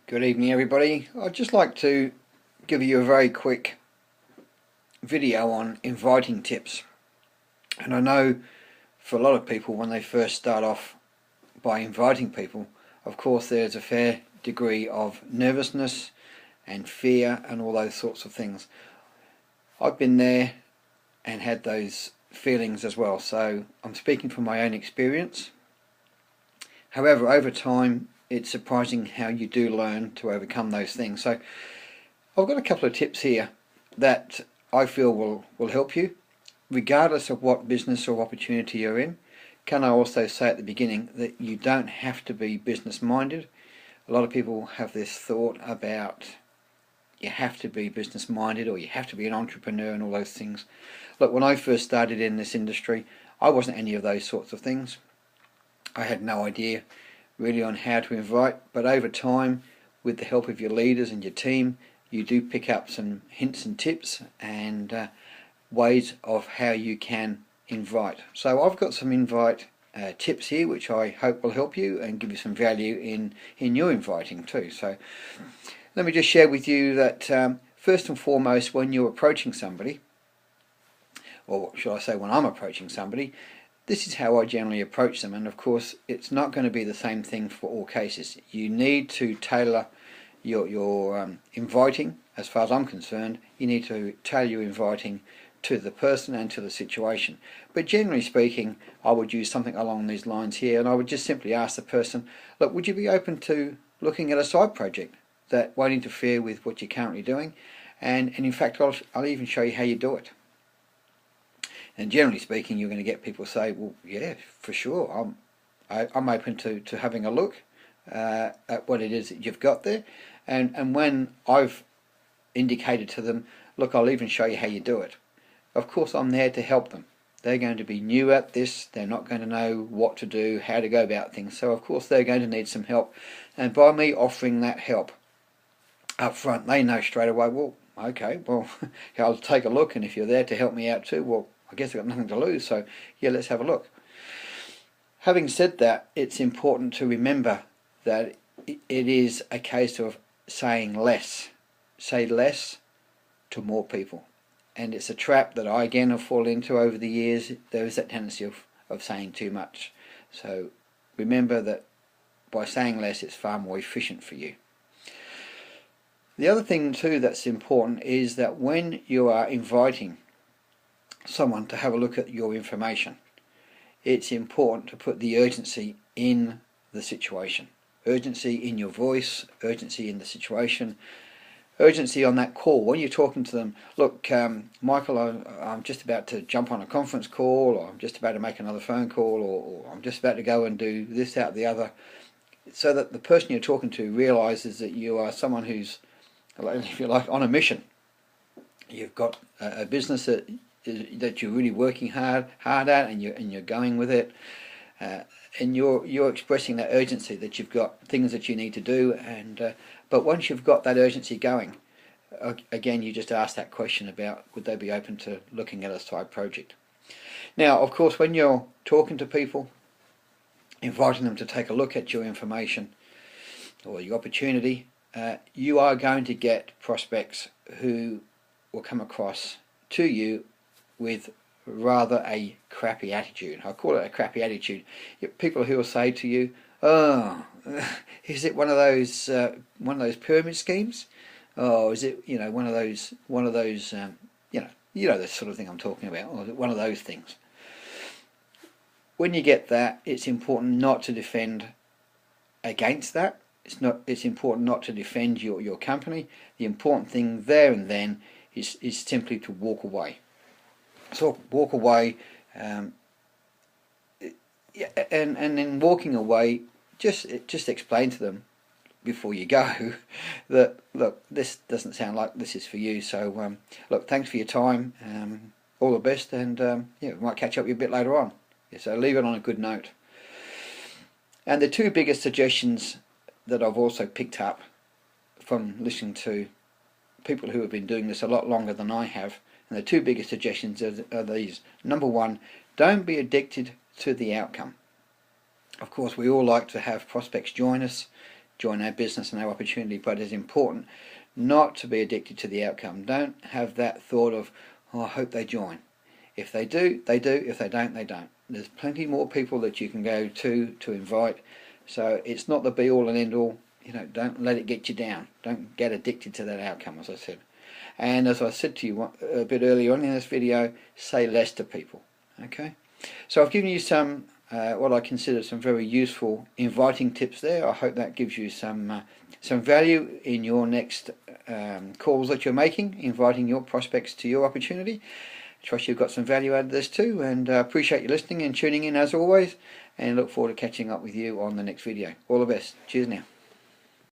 Good evening, everybody. I'd just like to give you a very quick video on inviting tips. And I know for a lot of people, when they first start off by inviting people, of course there's a fair degree of nervousness and fear and all those sorts of things. I've been there and had those feelings as well, so I'm speaking from my own experience. However, over time it's surprising how you do learn to overcome those things. So I've got a couple of tips here that I feel will help you regardless of what business or opportunity you're in. Can I also say at the beginning that you don't have to be business minded. A lot of people have this thought about you have to be business minded or you have to be an entrepreneur and all those things. Look, when I first started in this industry, I wasn't any of those sorts of things. I had no idea really on how to invite, but over time, with the help of your leaders and your team, you do pick up some hints and tips and ways of how you can invite. So I've got some invite tips here which I hope will help you and give you some value in your inviting too. So let me just share with you that first and foremost, when you're approaching somebody, or should I say when I'm approaching somebody, this is how I generally approach them, and of course it's not going to be the same thing for all cases. You need to tailor your inviting. As far as I'm concerned, you need to tailor your inviting to the person and to the situation. But generally speaking, I would use something along these lines here, and I would just simply ask the person, look, would you be open to looking at a side project that won't interfere with what you're currently doing? And in fact, I'll even show you how you do it. And generally speaking, you're going to get people say, well, yeah, for sure, I'm open to having a look at what it is that you've got there. And when I've indicated to them, look, I'll even show you how you do it. Of course, I'm there to help them. They're going to be new at this. They're not going to know what to do, how to go about things. So, of course, they're going to need some help. And by me offering that help up front, they know straight away, well, okay, well, I'll take a look. And if you're there to help me out too, well, I guess I've got nothing to lose, so yeah, let's have a look. Having said that, it's important to remember that it is a case of saying less. Say less to more people. And it's a trap that I again have fallen into over the years. There is that tendency of saying too much. So remember that by saying less, it's far more efficient for you. The other thing too that's important is that when you are inviting someone to have a look at your information, it's important to put the urgency in the situation. Urgency in your voice, urgency in the situation, urgency on that call. When you're talking to them, look, Michael, I'm just about to jump on a conference call, or I'm just about to make another phone call, or I'm just about to go and do this, that, the other, so that the person you're talking to realises that you are someone who's, if you like, on a mission. You've got a business that you're really working hard at, and you're going with it, and you're expressing that urgency that you've got things that you need to do, and but once you've got that urgency going, again you just ask that question about would they be open to looking at a side project. Now, of course, when you're talking to people, inviting them to take a look at your information or your opportunity, you are going to get prospects who will come across to you with rather a crappy attitude. I call it a crappy attitude. People who will say to you, "Oh, is it one of those pyramid schemes? Oh, is it one of those the sort of thing I'm talking about, or is it one of those things?" When you get that, it's important not to defend against that. It's important not to defend your company. The important thing there and then is simply to walk away. So walk away, and in walking away, just explain to them before you go that, look, this doesn't sound like this is for you. So look, thanks for your time. All the best, and we might catch up with you a bit later on. Yeah, so leave it on a good note. And the two biggest suggestions that I've also picked up from listening to people who have been doing this a lot longer than I have, and the two biggest suggestions are these. Number one, don't be addicted to the outcome. Of course, we all like to have prospects join join our business and our opportunity, but it's important not to be addicted to the outcome. Don't have that thought of, oh, I hope they join. If they do, they do. If they don't, they don't. There's plenty more people that you can go to invite. So it's not the be all and end all. Don't let it get you down. Don't get addicted to that outcome, as I said. And as I said to you a bit earlier on in this video, say less to people. Okay. So I've given you some what I consider some very useful inviting tips there. I hope that gives you some value in your next calls that you're making, inviting your prospects to your opportunity. Trust you've got some value out of this too, and appreciate you listening and tuning in as always, and look forward to catching up with you on the next video. All the best. Cheers now.